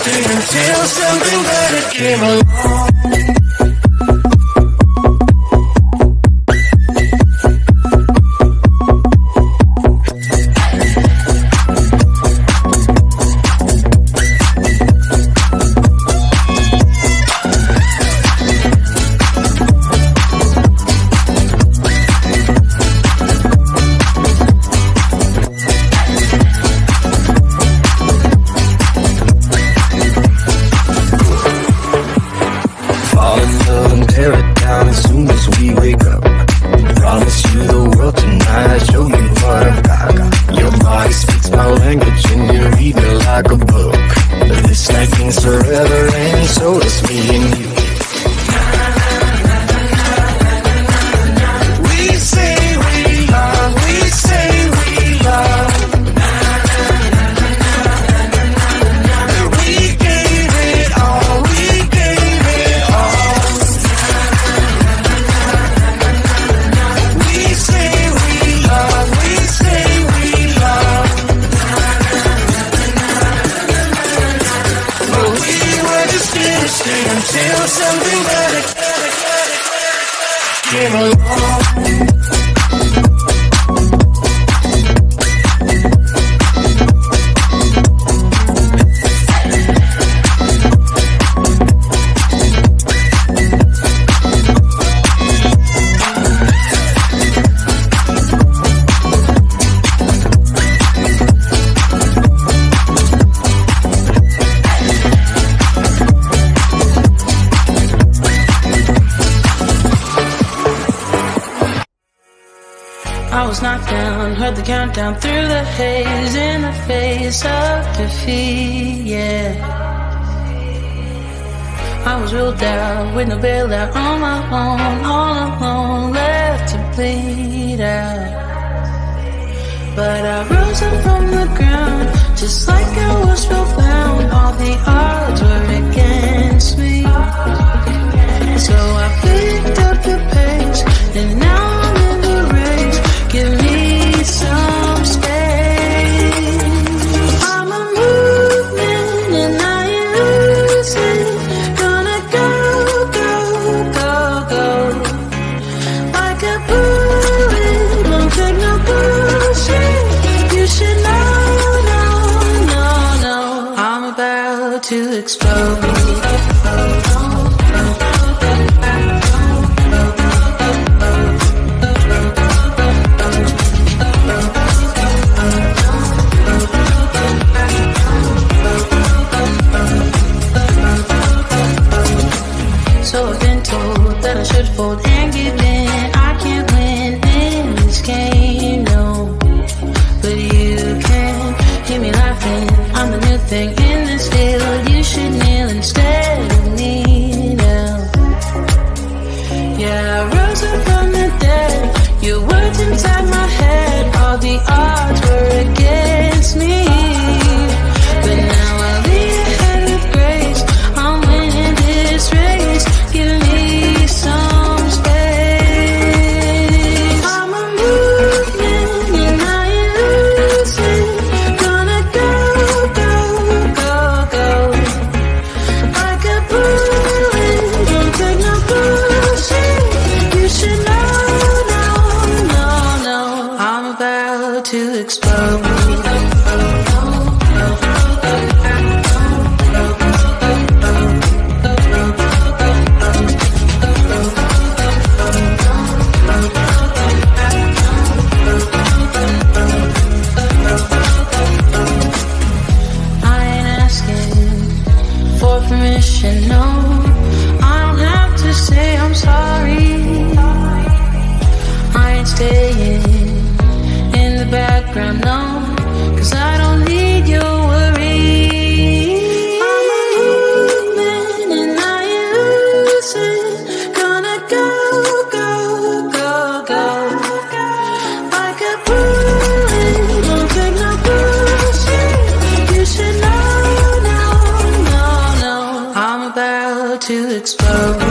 stay until something better came along. Heard the countdown through the haze in the face of defeat, yeah. I was ruled out with no bailout on my own, all alone, left to bleed out. But I rose up from the ground, just like I was spellbound. All the odds were against me, so I picked up the pace, and now I'm in the race. Give me some space. I'm a movement and I ain't losing. Gonna go, go, go, go. Like a bullet, don't take no bullshit. You should know, no, no, no. I'm about to explode. So I've been told that I should fold and give in. I can't win in this game, no. But you can hear me laughing. I'm the new thing in this field. You should kneel instead of me now. Yeah, I rose up from the dead. Your words inside my head. All the odds were against me, but now I'll lead ahead with grace. I'm winning this race. Give me some space. I'm a movement and I ain't losing. Gonna go, go, go, go. Like a bullet, don't take no bullshit. You should know, no, no, no. I'm about to explode. Permission, no, I don't have to say I'm sorry. I ain't staying in the background, no, 'cause I don't need your worry. I'm a movement and I ain't losing. Gonna go, go, go, go. Like a bullet, don't take no bullshit. You should know. I'm about to explode.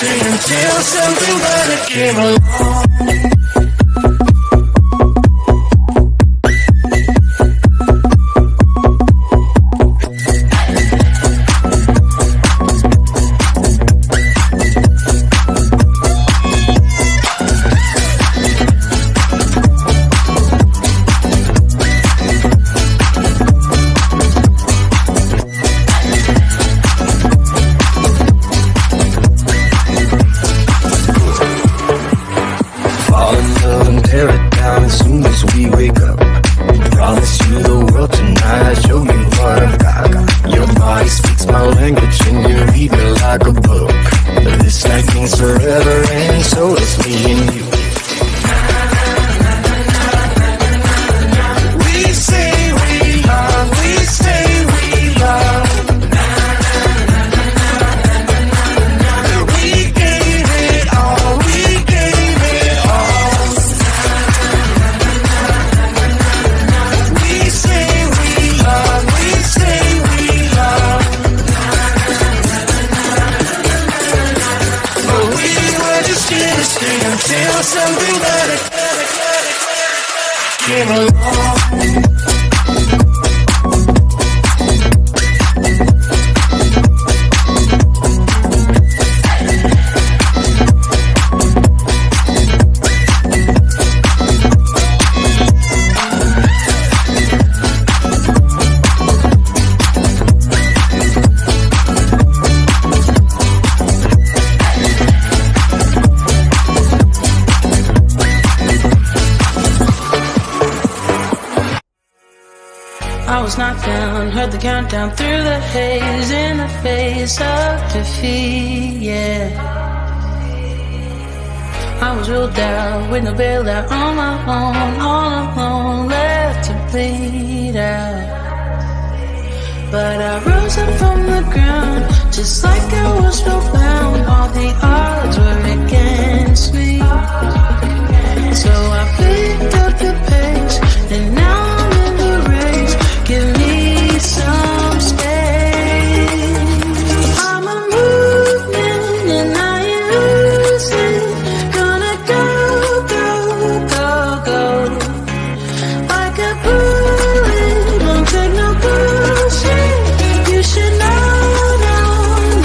stay until something better came along. Heard the countdown through the haze in the face of defeat, yeah. I was ruled out with no bailout on my own, all alone, left to bleed out. But I rose up from the ground, just like I was spellbound. All the odds were against me, so I picked up the pace, and now I'm in the race. Give me some space. I'm a movement and I ain't losing. Gonna go, go, go, go. Like a bullet, won't take no bullshit. You should know, no,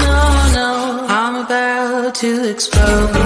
no, no. I'm about to explode.